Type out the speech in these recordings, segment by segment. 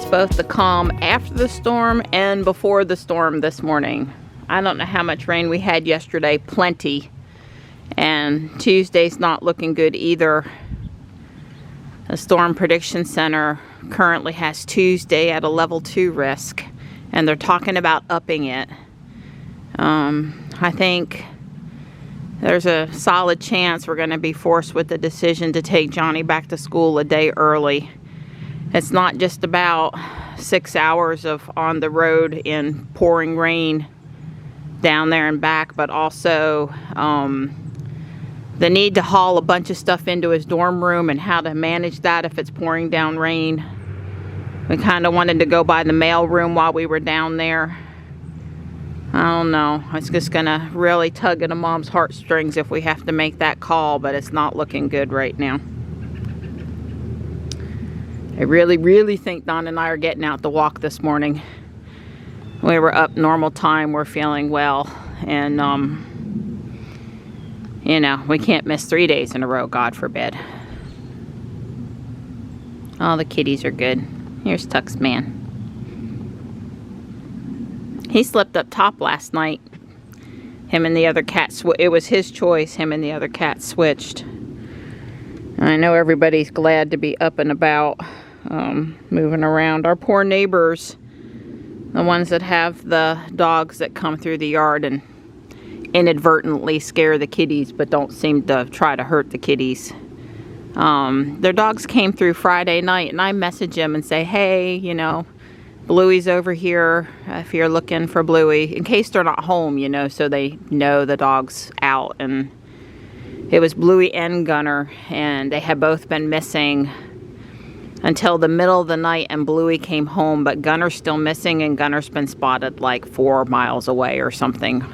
both the calm after the storm and before the storm this morning. I don't know how much rain we had yesterday, plenty. And Tuesday's not looking good either. The Storm Prediction Center currently has Tuesday at a level 2 risk, and they're talking about upping it. I think there's a solid chance we're going to be forced with the decision to take Johnny back to school a day early. It's not just about 6 hours of on the road in pouring rain down there and back, but also the need to haul a bunch of stuff into his dorm room and how to manage that if it's pouring down rain. We kind of wanted to go by the mail room while we were down there. I don't know. It's just gonna really tug at a mom's heartstrings if we have to make that call, but it's not looking good right now. I really think Don and I are getting out to walk this morning. We were up normal time, we're feeling well, and you know, we can't miss 3 days in a row, God forbid. All the kitties are good. Here's Tuck's man. He slept up top last night. Him and the other cat, it was his choice. Him and the other cat switched. I know everybody's glad to be up and about, moving around. Our poor neighbors, the ones that have the dogs that come through the yard and inadvertently scare the kitties but don't seem to try to hurt the kitties. Their dogs came through Friday night, and I message them and say, hey, you know, Bluey's over here if you're looking for Bluey, in case they're not home, you know, so they know the dog's out. And it was Bluey and Gunner, and they had both been missing until the middle of the night, and Bluey came home, but Gunner's still missing, and Gunner's been spotted like 4 miles away or something.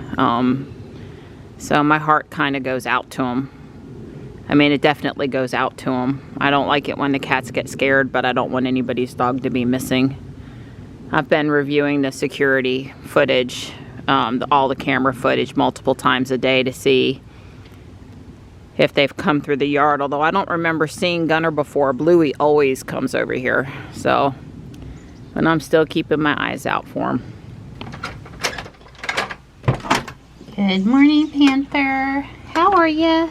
So my heart kind of goes out to him. I mean, it definitely goes out to him. I don't like it when the cats get scared, but I don't want anybody's dog to be missing. I've been reviewing the security footage, all the camera footage multiple times a day to see if they've come through the yard. Although I don't remember seeing Gunner before. Bluey always comes over here. So, but I'm still keeping my eyes out for him. Good morning, Panther. How are you?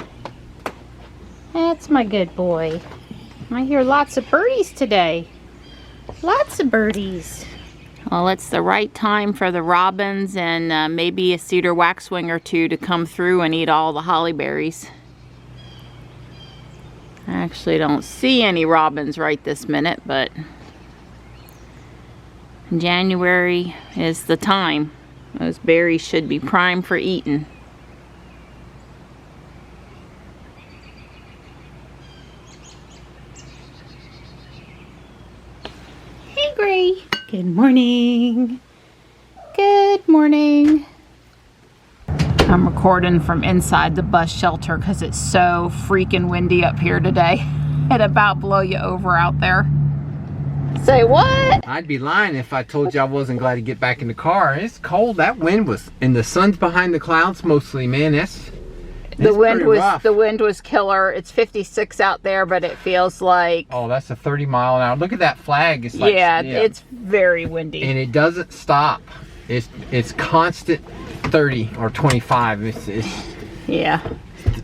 That's my good boy. I hear lots of birdies today. Lots of birdies. Well, it's the right time for the robins and maybe a cedar waxwing or two to come through and eat all the holly berries. I actually don't see any robins right this minute, but January is the time. Those berries should be prime for eating. Hey, Gray. Good morning. Good morning. I'm recording from inside the bus shelter because it's so freaking windy up here today. It'd about blow you over out there. Say what? I'd be lying if I told you I wasn't glad to get back in the car. It's cold. That wind was, and the sun's behind the clouds mostly, man. The wind was killer. It's 56 out there, but it feels like, oh, that's a 30 mile an hour. Look at that flag. It's like, yeah, it's very windy. And it doesn't stop. It's constant 30 or 25. Yeah.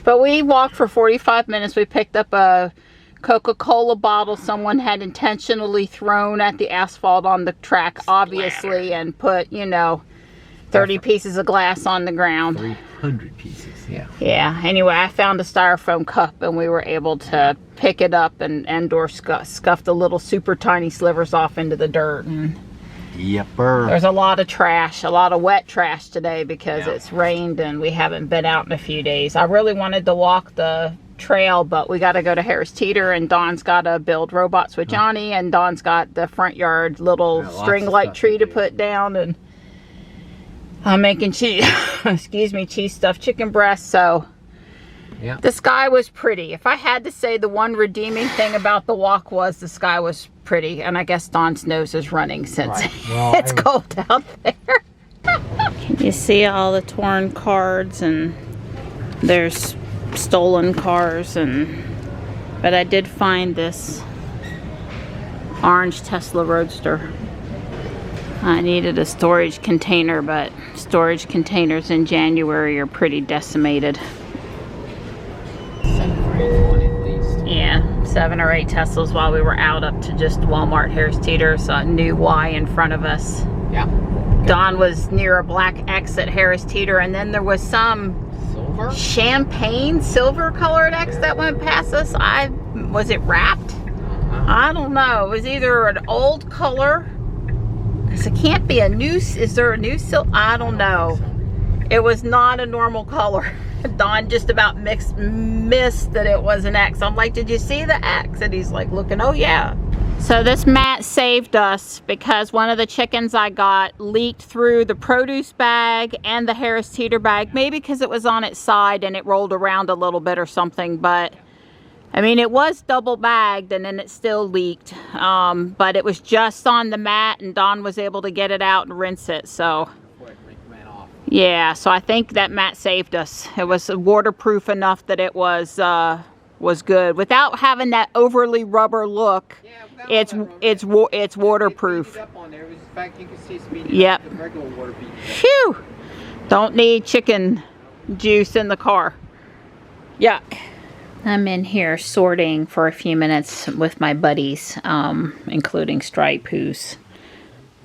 But we walked for 45 minutes. We picked up a Coca-Cola bottle someone had intentionally thrown at the asphalt on the track, obviously, and put, you know, 30 pieces of glass on the ground. 300 pieces, yeah. Yeah. Anyway, I found a styrofoam cup, and we were able to pick it up and or scuff the little super tiny slivers off into the dirt. And yepper. There's a lot of trash, a lot of wet trash today because it's rained and we haven't been out in a few days. I really wanted to walk the trail, but we got to go to Harris Teeter, and Dawn's got to build robots with Johnny, and Dawn's got the front yard little string light tree to put down, and I'm making cheese, excuse me, cheese stuffed chicken breast. So yeah, the sky was pretty. If I had to say the one redeeming thing about the walk was the sky was pretty, and I guess Dawn's nose is running since it's cold out there. Can you see all the torn cards, and there's stolen cars, but I did find this Orange Tesla Roadster. I needed a storage container, but storage containers in January are pretty decimated. 7 or 8 one at least. Yeah, 7 or 8 Teslas while we were out up to just Walmart Harris Teeter. Saw a new Y in front of us. Yeah. Don was near a black X at Harris Teeter, and then there was some Silver? champagne silver colored X that went past us. Was it wrapped? I don't know. It was either an old color, because it can't be a new, is there a new silver? I don't know. It was not a normal color. Don just about missed that it was an X. I'm like, did you see the X? And he's like looking, oh yeah. So this mat saved us because one of the chickens I got leaked through the produce bag and the Harris Teeter bag. Maybe because it was on its side and it rolled around a little bit or something, but I mean, it was double bagged and then it still leaked, but it was just on the mat and Don was able to get it out and rinse it, so. Yeah, so I think that mat saved us. It was waterproof enough that it was good. Without having that overly rubber look, it's waterproof. Yep. Phew! Don't need chicken juice in the car. Yuck. I'm in here sorting for a few minutes with my buddies, including Stripe, who's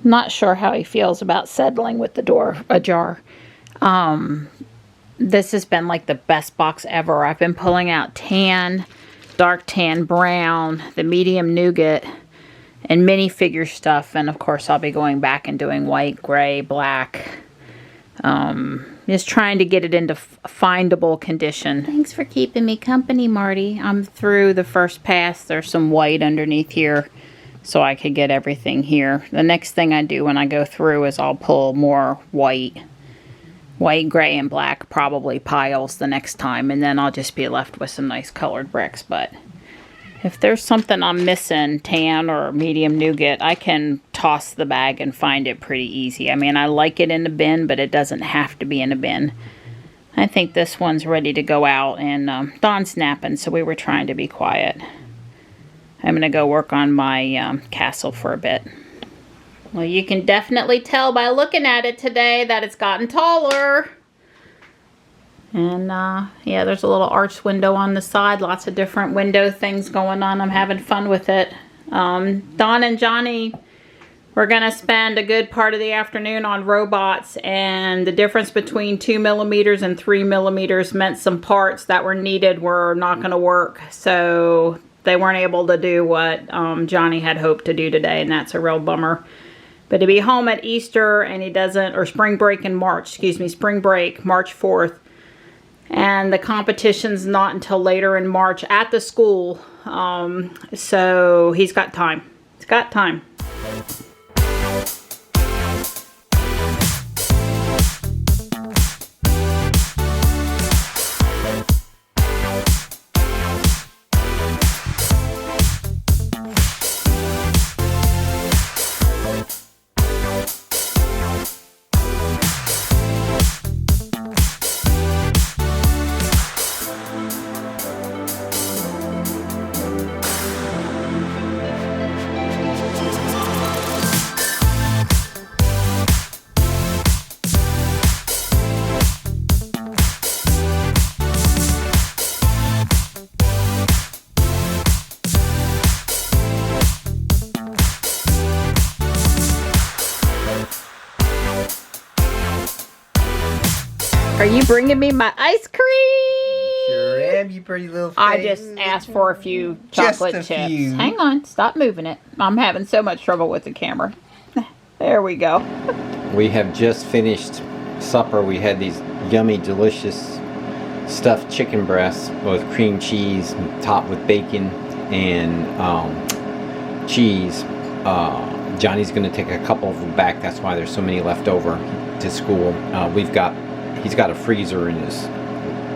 not sure how he feels about settling with the door ajar. This has been like the best box ever. I've been pulling out tan, dark tan, brown, the medium nougat, and minifigure stuff. And of course I'll be going back and doing white, gray, black. Just trying to get it into findable condition. Thanks for keeping me company, Marty. I'm through the first pass. There's some white underneath here, so I could get everything here. The next thing I do when I go through is I'll pull more white, gray, and black, probably piles the next time, and then I'll just be left with some nice colored bricks. But if there's something I'm missing, tan or medium nougat, I can toss the bag and find it pretty easy. I mean, I like it in the bin, but it doesn't have to be in a bin. I think this one's ready to go out, and Don's napping, so we were trying to be quiet. I'm going to go work on my castle for a bit. Well, you can definitely tell by looking at it today that it's gotten taller. And yeah, there's a little arched window on the side. Lots of different window things going on. I'm having fun with it. Don and Johnny were going to spend a good part of the afternoon on robots. And the difference between 2 millimeters and 3 millimeters meant some parts that were needed were not going to work. So they weren't able to do what Johnny had hoped to do today. And that's a real bummer. But he'll be home at Easter, and he doesn't, or spring break in March, excuse me, spring break, March 4th. And the competition's not until later in March at the school. So he's got time. He's got time. Are you bringing me my ice cream? Sure am, you pretty little thing. I just asked for a few chocolate chips. Hang on, stop moving it. I'm having so much trouble with the camera. There we go. We have just finished supper. We had these yummy, delicious stuffed chicken breasts with cream cheese, topped with bacon and cheese. Johnny's going to take a couple of them back. That's why there's so many left over to school. He's got a freezer in his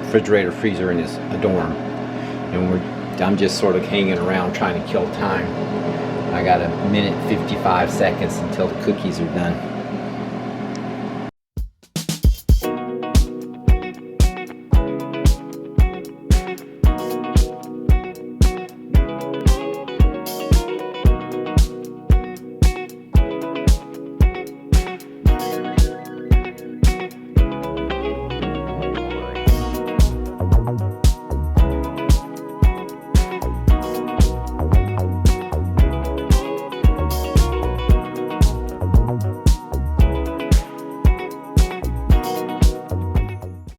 refrigerator freezer in his dorm, and I'm just sort of hanging around trying to kill time. I got a minute 55 seconds until the cookies are done.